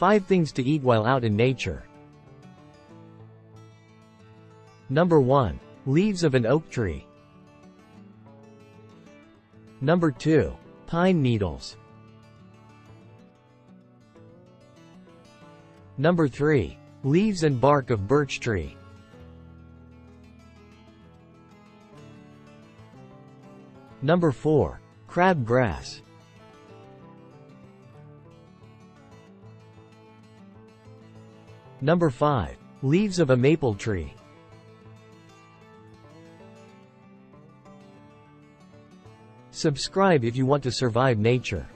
5 things to eat while out in nature. Number 1. Leaves of an oak tree. Number 2. Pine needles. Number 3. Leaves and bark of birch tree. Number 4. Crab grass. Number 5. Leaves of a maple tree. Subscribe if you want to survive nature.